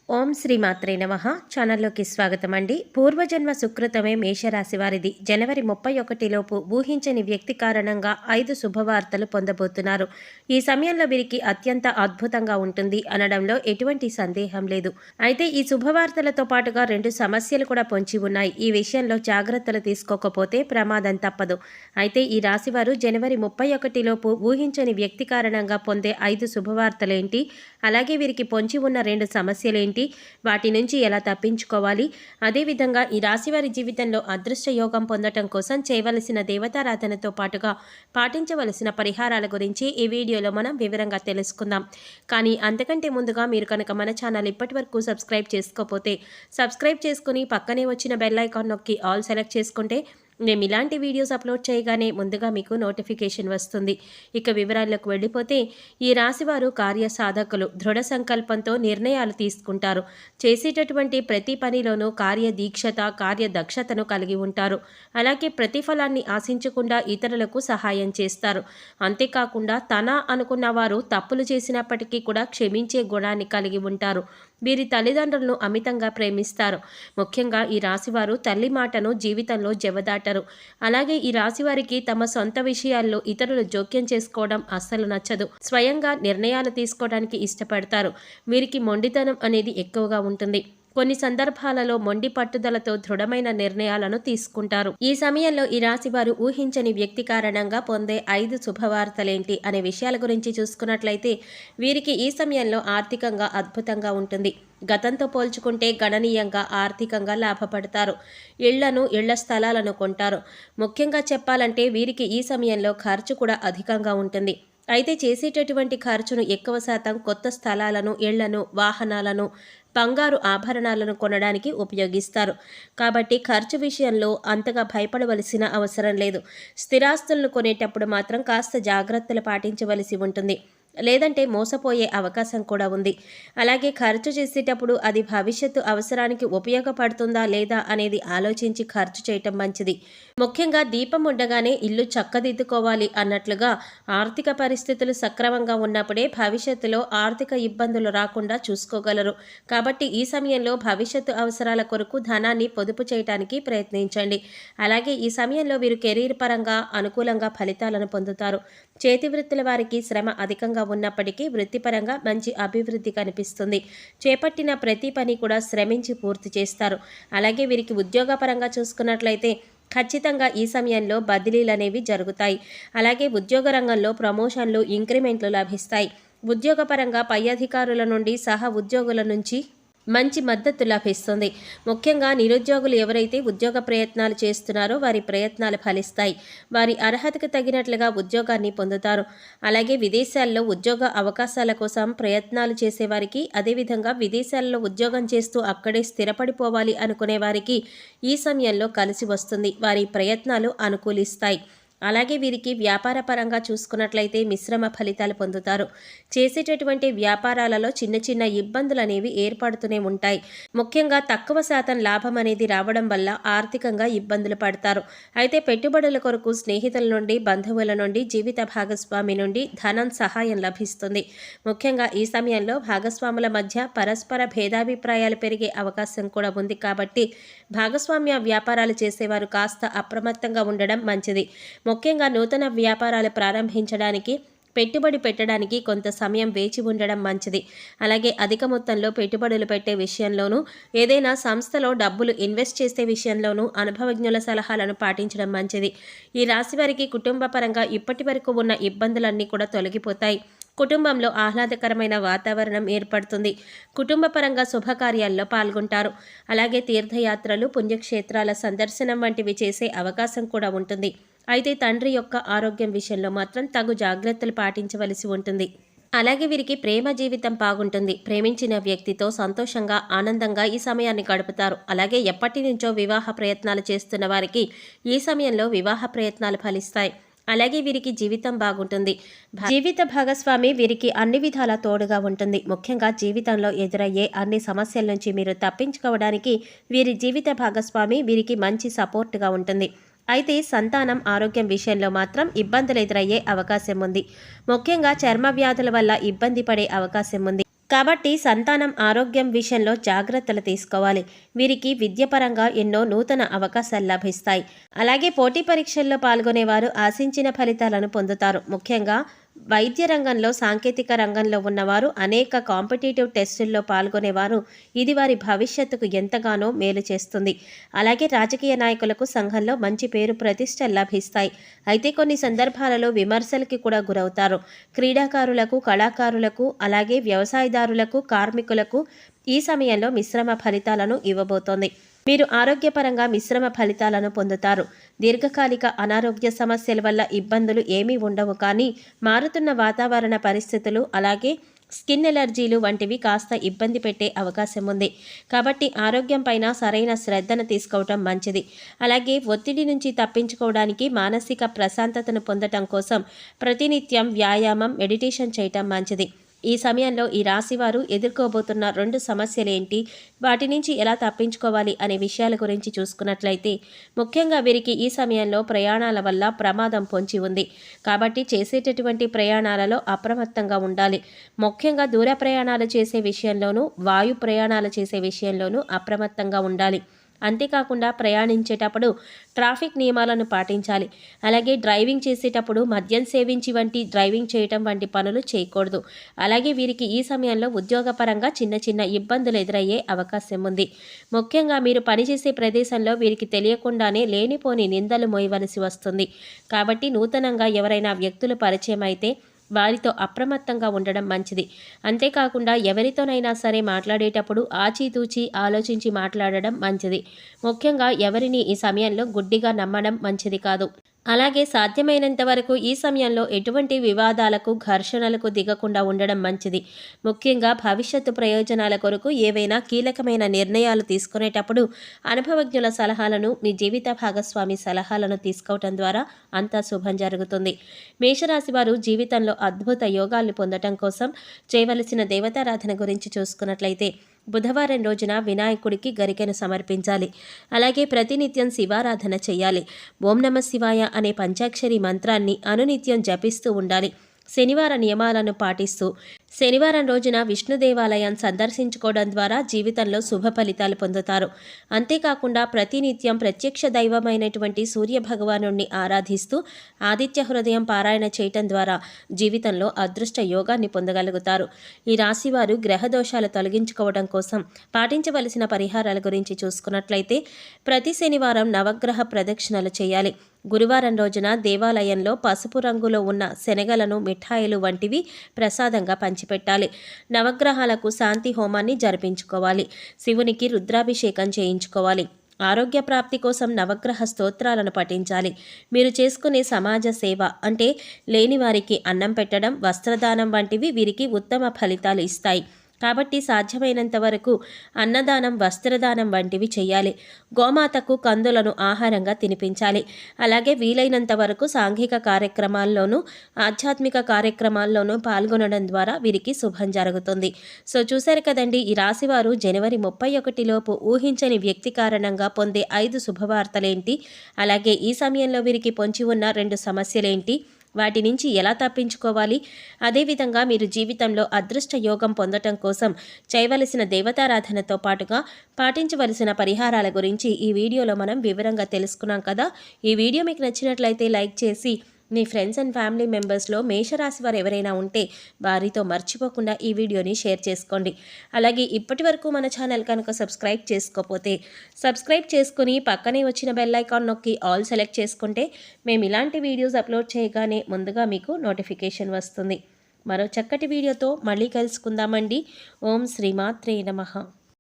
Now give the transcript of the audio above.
ఓం శ్రీ మాత్రే నమః. ఛానల్లోకి స్వాగతం అండి. పూర్వజన్మ సుకృతమే మేషరాశి వారిది. జనవరి 31 లోపు ఊహించని వ్యక్తి కారణంగా 5 శుభవార్తలు పొందబోతున్నారు. ఈ సమయంలో వీరికి అత్యంత అద్భుతంగా ఉంటుంది అనడంలో ఎటువంటి సందేహం లేదు. అయితే ఈ శుభవార్తలతో పాటుగా 2 సమస్యలు కూడా పొంచి ఉన్నాయి. ఈ విషయంలో జాగ్రత్తలు తీసుకోకపోతే ప్రమాదం తప్పదు. అయితే ఈ రాశివారు జనవరి 31 లోపు ఊహించని వ్యక్తి కారణంగా పొందే 5 శుభవార్తలేంటి, అలాగే వీరికి పొంచి ఉన్న 2 సమస్యలేంటి, వాటి నుంచి ఎలా తప్పించుకోవాలి, అదేవిధంగా ఈ రాశివారి జీవితంలో అదృష్ట యోగం పొందటం కోసం చేయవలసిన దేవతారాధనతో పాటుగా పాటించవలసిన పరిహారాల గురించి ఈ వీడియోలో మనం వివరంగా తెలుసుకుందాం. కానీ అంతకంటే ముందుగా మీరు కనుక మన ఛానల్ ఇప్పటి వరకు సబ్స్క్రైబ్ చేసుకోకపోతే సబ్స్క్రైబ్ చేసుకుని పక్కనే వచ్చిన బెల్ ఐకాన్ నొక్కి ఆల్ సెలెక్ట్ చేసుకుంటే మేము ఇలాంటి వీడియోస్ అప్లోడ్ చేయగానే ముందుగా మీకు నోటిఫికేషన్ వస్తుంది. ఇక వివరాల్లోకి వెళ్ళిపోతే, ఈ రాశివారు కార్యసాధకులు. దృఢ సంకల్పంతో నిర్ణయాలు తీసుకుంటారు. చేసేటటువంటి ప్రతి పనిలోనూ కార్యదీక్షత, కార్యదక్షతను కలిగి ఉంటారు. అలాగే ప్రతిఫలాన్ని ఆశించకుండా ఇతరులకు సహాయం చేస్తారు. అంతేకాకుండా తన అనుకున్న వారు తప్పులు చేసినప్పటికీ కూడా క్షమించే గుణాన్ని కలిగి ఉంటారు. వీరి తల్లిదండ్రులను అమితంగా ప్రేమిస్తారు. ముఖ్యంగా ఈ రాశివారు తల్లి మాటను జీవితంలో జవదాటరు. అలాగే ఈ రాశివారికి తమ సొంత విషయాల్లో ఇతరులు జోక్యం చేసుకోవడం అస్సలు నచ్చదు. స్వయంగా నిర్ణయాలు తీసుకోవడానికి ఇష్టపడతారు. వీరికి మొండితనం అనేది ఎక్కువగా ఉంటుంది. కొన్ని సందర్భాలలో మొండి పట్టుదలతో దృఢమైన నిర్ణయాలను తీసుకుంటారు. ఈ సమయంలో ఈ రాశివారు ఊహించని వ్యక్తి కారణంగా పొందే 5 శుభవార్తలేంటి అనే విషయాల గురించి చూసుకున్నట్లయితే, వీరికి ఈ సమయంలో ఆర్థికంగా అద్భుతంగా ఉంటుంది. గతంతో పోల్చుకుంటే గణనీయంగా ఆర్థికంగా లాభపడతారు. ఇళ్ల స్థలాలను కొంటారు. ముఖ్యంగా చెప్పాలంటే వీరికి ఈ సమయంలో ఖర్చు కూడా అధికంగా ఉంటుంది. అయితే చేసేటటువంటి ఖర్చును ఎక్కువ శాతం కొత్త స్థలాలను, ఇళ్లను, వాహనాలను, బంగారు ఆభరణాలను కొనడానికి ఉపయోగిస్తారు. కాబట్టి ఖర్చు విషయంలో అంతగా భయపడవలసిన అవసరం లేదు. స్థిరాస్తులను కొనేటప్పుడు మాత్రం కాస్త జాగ్రత్తలు పాటించవలసి ఉంటుంది. లేదంటే మోసపోయే అవకాశం కూడా ఉంది. అలాగే ఖర్చు చేసేటప్పుడు అది భవిష్యత్తు అవసరానికి ఉపయోగపడుతుందా లేదా అనేది ఆలోచించి ఖర్చు చేయటం మంచిది. ముఖ్యంగా దీపం ఉండగానే ఇల్లు చక్కదిద్దుకోవాలి అన్నట్లుగా ఆర్థిక పరిస్థితులు సక్రమంగా ఉన్నప్పుడే భవిష్యత్తులో ఆర్థిక ఇబ్బందులు రాకుండా చూసుకోగలరు. కాబట్టి ఈ సమయంలో భవిష్యత్తు అవసరాల కొరకు ధనాన్ని పొదుపు చేయడానికి ప్రయత్నించండి. అలాగే ఈ సమయంలో వీరు కెరీర్ పరంగా అనుకూలంగా ఫలితాలను పొందుతారు. చేతి వృత్తుల వారికి శ్రమ అధికంగా ఉన్నప్పటికీ వృత్తిపరంగా మంచి అభివృద్ధి కనిపిస్తుంది. చేపట్టిన ప్రతి పని కూడా శ్రమించి పూర్తి చేస్తారు. అలాగే వీరికి ఉద్యోగపరంగా చూసుకున్నట్లయితే ఖచ్చితంగా ఈ సమయంలో బదిలీలు అనేవి జరుగుతాయి. అలాగే ఉద్యోగ రంగంలో ప్రమోషన్లు, ఇంక్రిమెంట్లు లభిస్తాయి. ఉద్యోగపరంగా పై అధికారుల నుండి, సహ ఉద్యోగుల నుంచి మంచి మద్దతు లభిస్తుంది. ముఖ్యంగా నిరుద్యోగులు ఎవరైతే ఉద్యోగ ప్రయత్నాలు చేస్తున్నారో వారి ప్రయత్నాలు ఫలిస్తాయి. వారి అర్హతకు తగినట్లుగా ఉద్యోగాన్ని పొందుతారు. అలాగే విదేశాల్లో ఉద్యోగ అవకాశాల కోసం ప్రయత్నాలు చేసేవారికి, అదేవిధంగా విదేశాల్లో ఉద్యోగం చేస్తూ అక్కడే స్థిరపడిపోవాలి అనుకునే వారికి ఈ సమయంలో కలిసి వస్తుంది. వారి ప్రయత్నాలు అనుకూలిస్తాయి. అలాగే వీరికి వ్యాపార పరంగా చూసుకున్నట్లయితే మిశ్రమ ఫలితాలు పొందుతారు. చేసేటటువంటి వ్యాపారాలలో చిన్న చిన్న ఇబ్బందులు అనేవి ఏర్పడుతూనే ఉంటాయి. ముఖ్యంగా తక్కువ శాతం లాభం అనేది రావడం వల్ల ఆర్థికంగా ఇబ్బందులు పడతారు. అయితే పెట్టుబడుల కొరకు స్నేహితుల నుండి, బంధువుల నుండి, జీవిత భాగస్వామి నుండి ధనం సహాయం లభిస్తుంది. ముఖ్యంగా ఈ సమయంలో భాగస్వాముల మధ్య పరస్పర భేదాభిప్రాయాలు పెరిగే అవకాశం కూడా ఉంది. కాబట్టి భాగస్వామ్య వ్యాపారాలు చేసేవారు కాస్త అప్రమత్తంగా ఉండడం మంచిది. ముఖ్యంగా నూతన వ్యాపారాలు ప్రారంభించడానికి, పెట్టుబడి పెట్టడానికి కొంత సమయం వేచి ఉండడం మంచిది. అలాగే అధిక మొత్తంలో పెట్టుబడులు పెట్టే విషయంలోనూ, ఏదైనా సంస్థలో డబ్బులు ఇన్వెస్ట్ చేసే విషయంలోనూ అనుభవజ్ఞుల సలహాలను పాటించడం మంచిది. ఈ రాశి వారికి కుటుంబ పరంగా ఇప్పటి వరకు ఉన్న ఇబ్బందులన్నీ కూడా తొలగిపోతాయి. కుటుంబంలో ఆహ్లాదకరమైన వాతావరణం ఏర్పడుతుంది. కుటుంబ పరంగా శుభకార్యాల్లో పాల్గొంటారు. అలాగే తీర్థయాత్రలు, పుణ్యక్షేత్రాల సందర్శనం వంటివి చేసే అవకాశం కూడా ఉంటుంది. అయితే తండ్రి యొక్క ఆరోగ్యం విషయంలో మాత్రం తగు జాగ్రత్తలు పాటించవలసి ఉంటుంది. అలాగే వీరికి ప్రేమ జీవితం బాగుంటుంది. ప్రేమించిన వ్యక్తితో సంతోషంగా, ఆనందంగా ఈ సమయాన్ని గడుపుతారు. అలాగే ఎప్పటి నుంచో వివాహ ప్రయత్నాలు చేస్తున్న వారికి ఈ సమయంలో వివాహ ప్రయత్నాలు ఫలిస్తాయి. అలాగే వీరికి జీవితం బాగుంటుంది. జీవిత భాగస్వామి వీరికి అన్ని విధాలా తోడుగా ఉంటుంది. ముఖ్యంగా జీవితంలో ఎదురయ్యే అన్ని సమస్యల నుంచి మీరు తప్పించుకోవడానికి వీరి జీవిత భాగస్వామి వీరికి మంచి సపోర్ట్గా ఉంటుంది. అయితే సంతానం ఆరోగ్యం విషయంలో మాత్రం ఇబ్బందులు ఎదురయ్యే అవకాశం ఉంది. ముఖ్యంగా చర్మ వ్యాధుల వల్ల ఇబ్బంది పడే అవకాశం ఉంది. కాబట్టి సంతానం ఆరోగ్యం విషయంలో జాగ్రత్తలు తీసుకోవాలి. వీరికి విద్యపరంగా ఎన్నో నూతన అవకాశాలు లభిస్తాయి. అలాగే పోటీ పరీక్షల్లో పాల్గొనేవారు ఆశించిన ఫలితాలను పొందుతారు. ముఖ్యంగా వైద్య రంగంలో, సాంకేతిక రంగంలో ఉన్నవారు, అనేక కాంపిటేటివ్ టెస్టుల్లో పాల్గొనేవారు ఇది వారి భవిష్యత్తుకు ఎంతగానో మేలు చేస్తుంది. అలాగే రాజకీయ నాయకులకు సంఘంలో మంచి పేరు ప్రతిష్టలు లభిస్తాయి. అయితే కొన్ని సందర్భాలలో విమర్శలకి కూడా గురవుతారు. క్రీడాకారులకు, కళాకారులకు, అలాగే వ్యవసాయదారులకు, కార్మికులకు ఈ సమయంలో మిశ్రమ ఫలితాలను ఇవ్వబోతోంది. మీరు ఆరోగ్యపరంగా మిశ్రమ ఫలితాలను పొందుతారు. దీర్ఘకాలిక అనారోగ్య సమస్యల వల్ల ఇబ్బందులు ఏమీ ఉండవు, కానీ మారుతున్న వాతావరణ పరిస్థితులు, అలాగే స్కిన్ ఎలర్జీలు వంటివి కాస్త ఇబ్బంది పెట్టే అవకాశం ఉంది. కాబట్టి ఆరోగ్యం పైన సరైన శ్రద్ధను తీసుకోవటం మంచిది. అలాగే ఒత్తిడి నుంచి తప్పించుకోవడానికి, మానసిక ప్రశాంతతను పొందటం కోసం ప్రతినిత్యం వ్యాయామం, మెడిటేషన్ చేయటం మంచిది. ఈ సమయంలో ఈ రాశివారు ఎదుర్కోబోతున్న 2 సమస్యలేంటి, వాటి నుంచి ఎలా తప్పించుకోవాలి అనే విషయాల గురించి చూసుకున్నట్లయితే, ముఖ్యంగా వీరికి ఈ సమయంలో ప్రయాణాల వల్ల ప్రమాదం పొంచి ఉంది. కాబట్టి చేసేటటువంటి ప్రయాణాలలో అప్రమత్తంగా ఉండాలి. ముఖ్యంగా దూర ప్రయాణాలు చేసే విషయంలోనూ, వాయు ప్రయాణాలు చేసే విషయంలోనూ అప్రమత్తంగా ఉండాలి. అంతేకాకుండా ప్రయాణించేటప్పుడు ట్రాఫిక్ నియమాలను పాటించాలి. అలాగే డ్రైవింగ్ చేసేటప్పుడు మద్యం సేవించి డ్రైవింగ్ చేయటం వంటి పనులు చేయకూడదు. అలాగే వీరికి ఈ సమయంలో ఉద్యోగపరంగా చిన్న చిన్న ఇబ్బందులు ఎదురయ్యే అవకాశం ఉంది. ముఖ్యంగా మీరు పనిచేసే ప్రదేశంలో వీరికి తెలియకుండానే లేనిపోని నిందలు మోయవలసి వస్తుంది. కాబట్టి నూతనంగా ఎవరైనా వ్యక్తులు పరిచయం అయితే వారితో అప్రమత్తంగా ఉండడం మంచిది. అంతేకాకుండా ఎవరితోనైనా సరే మాట్లాడేటప్పుడు ఆచితూచి ఆలోచించి మాట్లాడడం మంచిది. ముఖ్యంగా ఎవరిని ఈ సమయంలో గుడ్డిగా నమ్మడం మంచిది కాదు. అలాగే సాధ్యమైనంత వరకు ఈ సమయంలో ఎటువంటి వివాదాలకు, ఘర్షణలకు దిగకుండా ఉండడం మంచిది. ముఖ్యంగా భవిష్యత్తు ప్రయోజనాల కొరకు ఏవైనా కీలకమైన నిర్ణయాలు తీసుకునేటప్పుడు అనుభవజ్ఞుల సలహాలను, మీ జీవిత భాగస్వామి సలహాలను తీసుకోవటం ద్వారా అంతా శుభం జరుగుతుంది. మేషరాశి వారు జీవితంలో అద్భుత యోగాలు పొందటం కోసం చేయవలసిన దేవతారాధన గురించి చూసుకున్నట్లయితే, బుధవారం రోజున వినాయకుడికి గరికెను సమర్పించాలి. అలాగే ప్రతినిత్యం శివారాధన చేయాలి. ఓం నమః శివాయ అనే పంచాక్షరి మంత్రాన్ని అనునిత్యం జపిస్తూ ఉండాలి. శనివార నియమాలను పాటిస్తూ శనివారం రోజున విష్ణు దేవాలయం సందర్శించుకోవడం ద్వారా జీవితంలో శుభ ఫలితాలు పొందుతారు. అంతేకాకుండా ప్రతినిత్యం ప్రత్యక్ష దైవమైనటువంటి సూర్య భగవానుడిని ఆరాధిస్తూ ఆదిత్య హృదయం పారాయణ చేయటం ద్వారా జీవితంలో అదృష్ట యోగాన్ని పొందగలుగుతారు. ఈ రాశివారు గ్రహ దోషాలు తొలగించుకోవడం కోసం పాటించవలసిన పరిహారాల గురించి చూసుకున్నట్లయితే, ప్రతి శనివారం నవగ్రహ ప్రదక్షిణలు చేయాలి. గురువారం రోజున దేవాలయంలో పసుపు రంగులో ఉన్న శనగలను, మిఠాయిలు వంటివి ప్రసాదంగా పంచిపెట్టాలి. నవగ్రహాలకు శాంతి హోమాన్ని జరిపించుకోవాలి. శివునికి రుద్రాభిషేకం చేయించుకోవాలి. ఆరోగ్య ప్రాప్తి కోసం నవగ్రహ స్తోత్రాలను పఠించాలి. మీరు చేసుకునే సమాజ సేవ అంటే లేని వారికి అన్నం పెట్టడం, వస్త్రదానం వంటివి వీరికి ఉత్తమ ఫలితాలు ఇస్తాయి. కాబట్టి సాధ్యమైనంత వరకు అన్నదానం, వస్త్రదానం వంటివి చేయాలి. గోమాతకు కందులను ఆహారంగా తినిపించాలి. అలాగే వీలైనంత వరకు సాంఘిక కార్యక్రమాల్లోనూ, ఆధ్యాత్మిక కార్యక్రమాల్లోనూ పాల్గొనడం ద్వారా వీరికి శుభం జరుగుతుంది. సో చూశారు కదండి, ఈ రాశివారు జనవరి 31 లోపు ఊహించని వ్యక్తి కారణంగా పొందే 5 శుభవార్తలేంటి, అలాగే ఈ సమయంలో వీరికి పొంచి ఉన్న 2 సమస్యలేంటి, వాటి నుంచి ఎలా తప్పించుకోవాలి, అదేవిధంగా మీరు జీవితంలో అదృష్ట యోగం పొందటం కోసం చేయవలసిన దేవతారాధనతో పాటుగా పాటించవలసిన పరిహారాల గురించి ఈ వీడియోలో మనం వివరంగా తెలుసుకున్నాం కదా. ఈ వీడియో మీకు నచ్చినట్లయితే లైక్ చేసి మీ ఫ్రెండ్స్ అండ్ ఫ్యామిలీ మెంబర్స్లో మేషరాశి వారు ఎవరైనా ఉంటే వారితో మర్చిపోకుండా ఈ వీడియోని షేర్ చేసుకోండి. అలాగే ఇప్పటి వరకు మన ఛానల్ కనుక సబ్స్క్రైబ్ చేసుకోకపోతే సబ్స్క్రైబ్ చేసుకుని పక్కనే వచ్చిన బెల్ ఐకాన్ నొక్కి ఆల్ సెలెక్ట్ చేసుకుంటే మేము ఇలాంటి వీడియోస్ అప్లోడ్ చేయగానే ముందుగా మీకు నోటిఫికేషన్ వస్తుంది. మరో చక్కటి వీడియోతో మళ్ళీ కలుసుకుందామండి. ఓం శ్రీమాత్రే నమః.